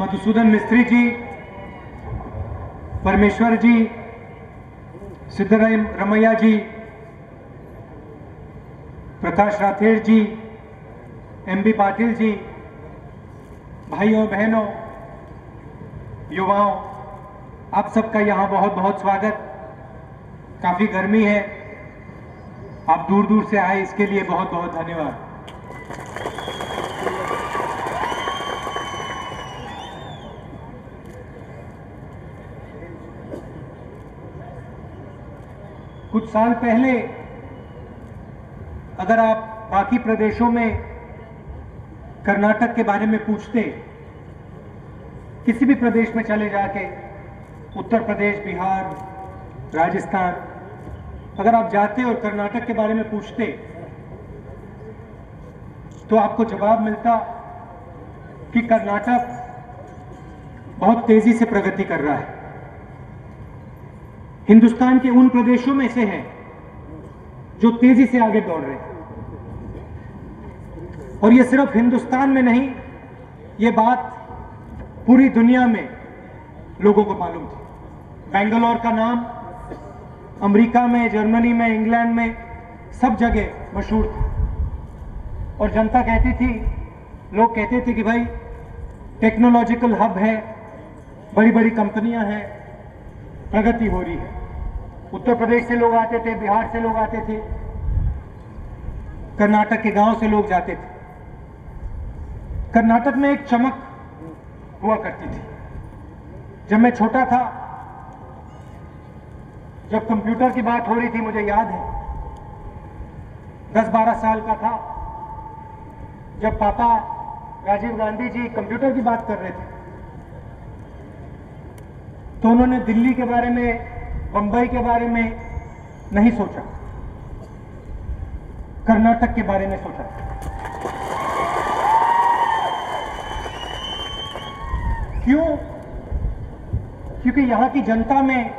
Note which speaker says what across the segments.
Speaker 1: मधुसूदन मिस्त्री जी, परमेश्वर जी, सिद्धरमैया जी, प्रकाश राठेर जी, एमबी पाटिल जी, भाइयों बहनों, युवाओं, आप सबका यहाँ बहुत बहुत स्वागत। काफी गर्मी है, आप दूर दूर से आए, इसके लिए बहुत बहुत धन्यवाद। कुछ साल पहले अगर आप बाकी प्रदेशों में कर्नाटक के बारे में पूछते, किसी भी प्रदेश में चले जाके, उत्तर प्रदेश, बिहार, राजस्थान, अगर आप जाते और कर्नाटक के बारे में पूछते तो आपको जवाब मिलता कि कर्नाटक बहुत तेजी से प्रगति कर रहा है, हिंदुस्तान के उन प्रदेशों में से है जो तेजी से आगे दौड़ रहे हैं। और ये सिर्फ हिंदुस्तान में नहीं, ये बात पूरी दुनिया में लोगों को मालूम थी। बेंगलोर का नाम अमेरिका में, जर्मनी में, इंग्लैंड में, सब जगह मशहूर था। और जनता कहती थी, लोग कहते थे कि भाई टेक्नोलॉजिकल हब है, बड़ी बड़ी कंपनियां हैं, प्रगति हो रही है। उत्तर प्रदेश से लोग आते थे, बिहार से लोग आते थे, कर्नाटक के गांव से लोग जाते थे। कर्नाटक में एक चमक हुआ करती थी। जब मैं छोटा था, जब कंप्यूटर की बात हो रही थी, मुझे याद है 10-12 साल का था, जब पापा राजीव गांधी जी कंप्यूटर की बात कर रहे थे तो उन्होंने दिल्ली के बारे में, बंबई के बारे में नहीं सोचा, कर्नाटक के बारे में सोचा। क्यों? क्योंकि यहां की जनता में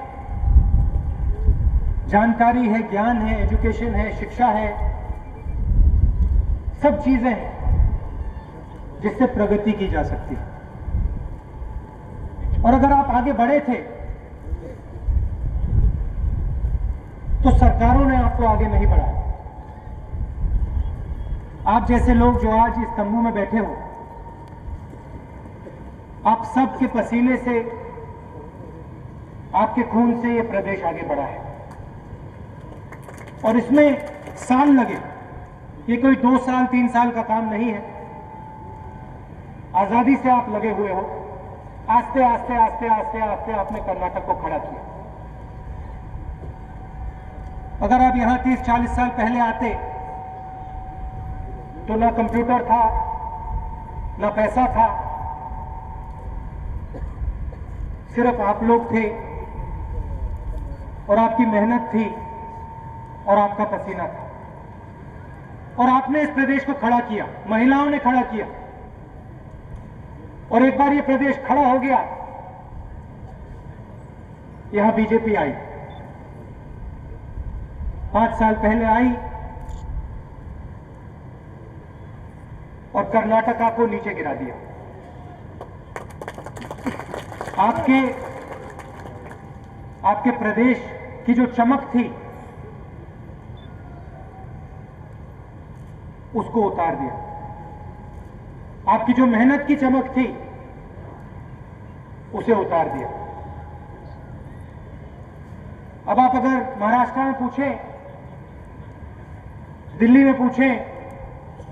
Speaker 1: जानकारी है, ज्ञान है, एजुकेशन है, शिक्षा है, सब चीजें हैं जिससे प्रगति की जा सकती है। और अगर आप आगे बढ़े थे तो सरकारों ने आपको आगे नहीं बढ़ाया। आप जैसे लोग जो आज इस तंबू में बैठे हो, आप सबके पसीने से, आपके खून से ये प्रदेश आगे बढ़ा है। और इसमें साल लगे, ये कोई 2 साल 3 साल का काम नहीं है। आजादी से आप लगे हुए हो, आस्ते आस्ते आस्ते आस्ते आस्ते आपने कर्नाटक को खड़ा किया। अगर आप यहां 30-40 साल पहले आते तो ना कंप्यूटर था, ना पैसा था, सिर्फ आप लोग थे और आपकी मेहनत थी और आपका पसीना था। और आपने इस प्रदेश को खड़ा किया, महिलाओं ने खड़ा किया। और एक बार ये प्रदेश खड़ा हो गया, यहां बीजेपी आई, 5 साल पहले आई और कर्नाटक को नीचे गिरा दिया। आपके प्रदेश की जो चमक थी उसको उतार दिया। आपकी जो मेहनत की चमक थी उसे उतार दिया। अब आप अगर महाराष्ट्र में पूछें, दिल्ली में पूछें,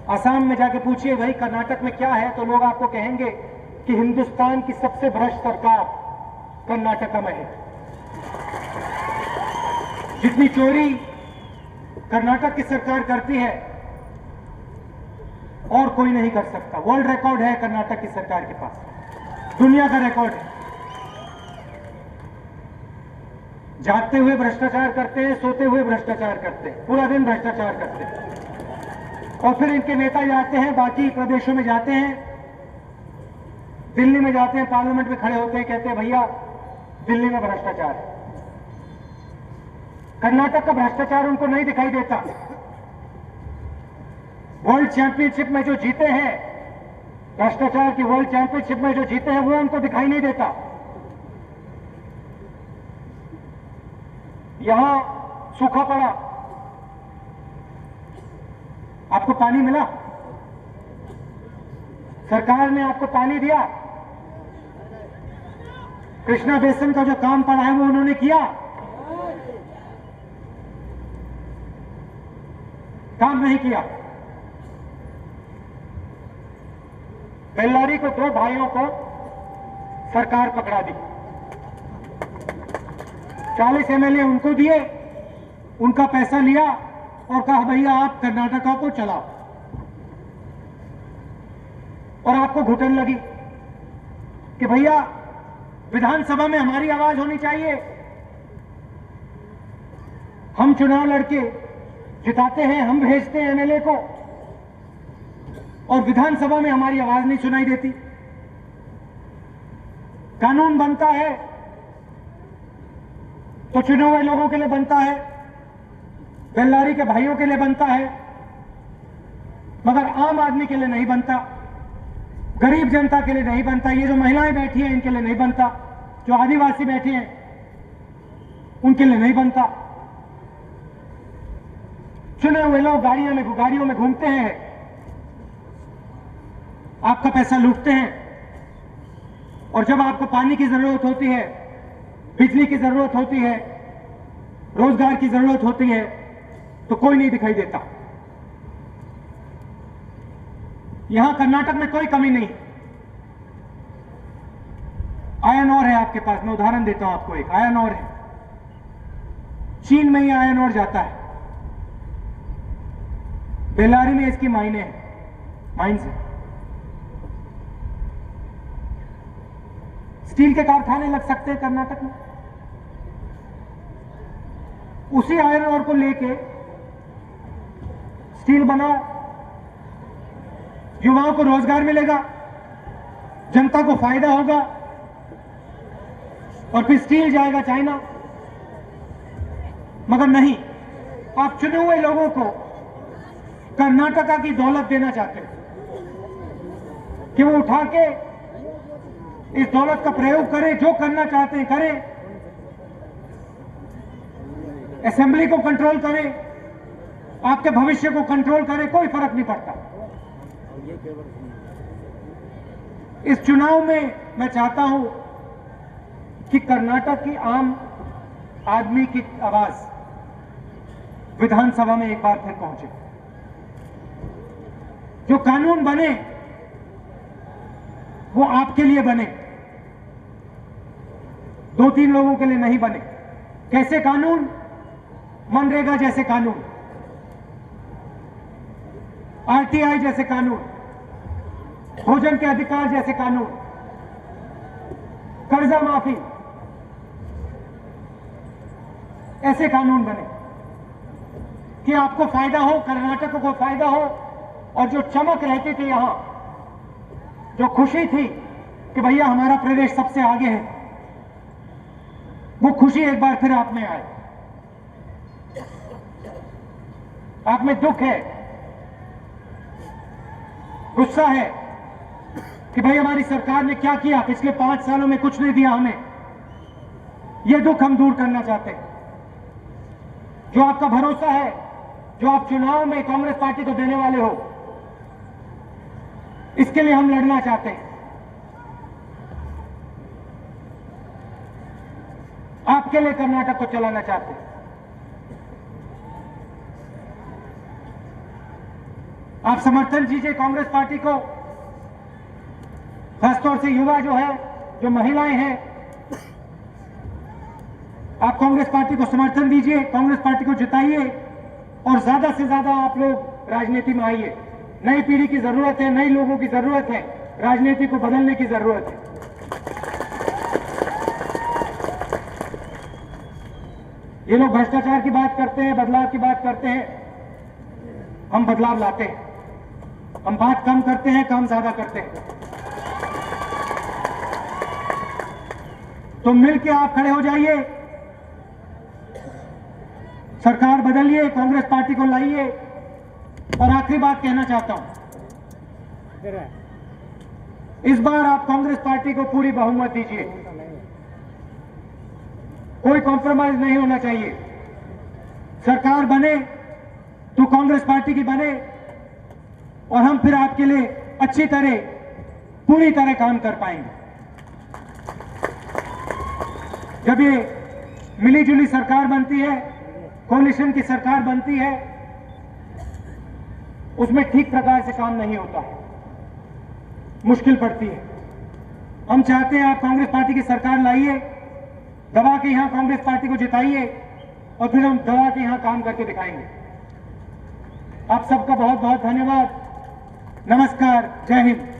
Speaker 1: असम में जाके पूछिए भाई कर्नाटक में क्या है, तो लोग आपको कहेंगे कि हिंदुस्तान की सबसे भ्रष्ट सरकार कर्नाटक में है। जितनी चोरी कर्नाटक की सरकार करती है और कोई नहीं कर सकता। वर्ल्ड रिकॉर्ड है कर्नाटक की सरकार के पास, दुनिया का रिकॉर्ड है। जागते हुए भ्रष्टाचार करते हैं, सोते हुए भ्रष्टाचार करते हैं, पूरा दिन भ्रष्टाचार करते हैं। और फिर इनके नेता जाते हैं, बाकी प्रदेशों में जाते हैं, दिल्ली में जाते हैं, पार्लियामेंट में खड़े होते हैं, कहते हैं भैया दिल्ली में भ्रष्टाचार है। कर्नाटक का भ्रष्टाचार उनको नहीं दिखाई देता। वर्ल्ड चैंपियनशिप में जो जीते हैं भ्रष्टाचार की वर्ल्ड चैंपियनशिप में जो जीते हैं वो उनको दिखाई नहीं देता। यहां सूखा पड़ा, आपको पानी मिला? सरकार ने आपको पानी दिया? कृष्णा बेसिन का जो काम पड़ा है वो उन्होंने किया? काम नहीं किया। बेल्लारी को 2 भाइयों को सरकार पकड़ा दी, 40 एमएलए उनको दिए, उनका पैसा लिया और कहा भैया आप कर्नाटका को चलाओ। और आपको घुटन लगी कि भैया विधानसभा में हमारी आवाज होनी चाहिए, हम चुनाव लड़के जिताते हैं, हम भेजते हैं एमएलए को और विधानसभा में हमारी आवाज नहीं सुनाई देती। कानून बनता है तो चुने हुए लोगों के लिए बनता है, बेल्लारी के भाइयों के लिए बनता है, मगर आम आदमी के लिए नहीं बनता, गरीब जनता के लिए नहीं बनता। ये जो महिलाएं बैठी हैं इनके लिए नहीं बनता, जो आदिवासी बैठे हैं उनके लिए नहीं बनता। चुने हुए लोग गाड़ियों में घूमते हैं, आपका पैसा लूटते हैं और जब आपको पानी की जरूरत होती है, बिजली की जरूरत होती है, रोजगार की जरूरत होती है तो कोई नहीं दिखाई देता। यहां कर्नाटक में कोई कमी नहीं। आयरन ओर है आपके पास, मैं उदाहरण देता हूं आपको, एक आयरन ओर है, चीन में ही आयरन ओर जाता है, बेल्लारी में इसकी माइने हैं, माइंस है। स्टील के कारखाने लग सकते हैं कर्नाटक में, उसी आयरन ओर को लेके स्टील बनाओ, युवाओं को रोजगार मिलेगा, जनता को फायदा होगा और फिर स्टील जाएगा चाइना। मगर नहीं, आप चुने हुए लोगों को कर्नाटका की दौलत देना चाहते हैं कि वो उठा के इस दौलत का प्रयोग करें, जो करना चाहते हैं करें, असेंबली को कंट्रोल करें, आपके भविष्य को कंट्रोल करें, कोई फर्क नहीं पड़ता। इस चुनाव में मैं चाहता हूं कि कर्नाटक की आम आदमी की आवाज विधानसभा में एक बार फिर पहुंचे। जो कानून बने वो आपके लिए बने, 2-3 लोगों के लिए नहीं बने। कैसे कानून? मनरेगा जैसे कानून, आरटीआई जैसे कानून, भोजन के अधिकार जैसे कानून, कर्जा माफी, ऐसे कानून बने कि आपको फायदा हो, कर्नाटक को फायदा हो। और जो चमक रहती थी यहां, जो खुशी थी कि भैया हमारा प्रदेश सबसे आगे है, वो खुशी एक बार फिर आप में आए। आप में दुख है, गुस्सा है कि भाई हमारी सरकार ने क्या किया, पिछले 5 सालों में कुछ नहीं दिया हमें। यह दुख हम दूर करना चाहते हैं। जो आपका भरोसा है, जो आप चुनाव में कांग्रेस पार्टी को देने वाले हो, इसके लिए हम लड़ना चाहते हैं। आपके लिए कर्नाटक को चलाना चाहते हैं। आप समर्थन दीजिए कांग्रेस पार्टी को, खासतौर से युवा जो है, जो महिलाएं हैं, आप कांग्रेस पार्टी को समर्थन दीजिए, कांग्रेस पार्टी को जिताइए और ज्यादा से ज्यादा आप लोग राजनीति में आइए। नई पीढ़ी की जरूरत है, नए लोगों की जरूरत है, राजनीति को बदलने की जरूरत है। ये लोग भ्रष्टाचार की बात करते हैं, बदलाव की बात करते हैं, हम बदलाव लाते हैं। हम बात कम करते हैं, काम ज्यादा करते हैं। तो मिलके आप खड़े हो जाइए, सरकार बदलिए, कांग्रेस पार्टी को लाइए। और आखिरी बात कहना चाहता हूं, इस बार आप कांग्रेस पार्टी को पूरी बहुमत दीजिए, कोई कॉम्प्रोमाइज नहीं होना चाहिए। सरकार बने तो कांग्रेस पार्टी की बने और हम फिर आपके लिए अच्छी तरह, पूरी तरह काम कर पाएंगे। जब ये मिलीजुली सरकार बनती है, कोलिशन की सरकार बनती है, उसमें ठीक प्रकार से काम नहीं होता है, मुश्किल पड़ती है। हम चाहते हैं आप कांग्रेस पार्टी की सरकार लाइए, दबा के यहां कांग्रेस पार्टी को जिताइए और फिर हम दबा के यहां काम करके दिखाएंगे। आप सबका बहुत बहुत धन्यवाद। नमस्कार, जय हिंद।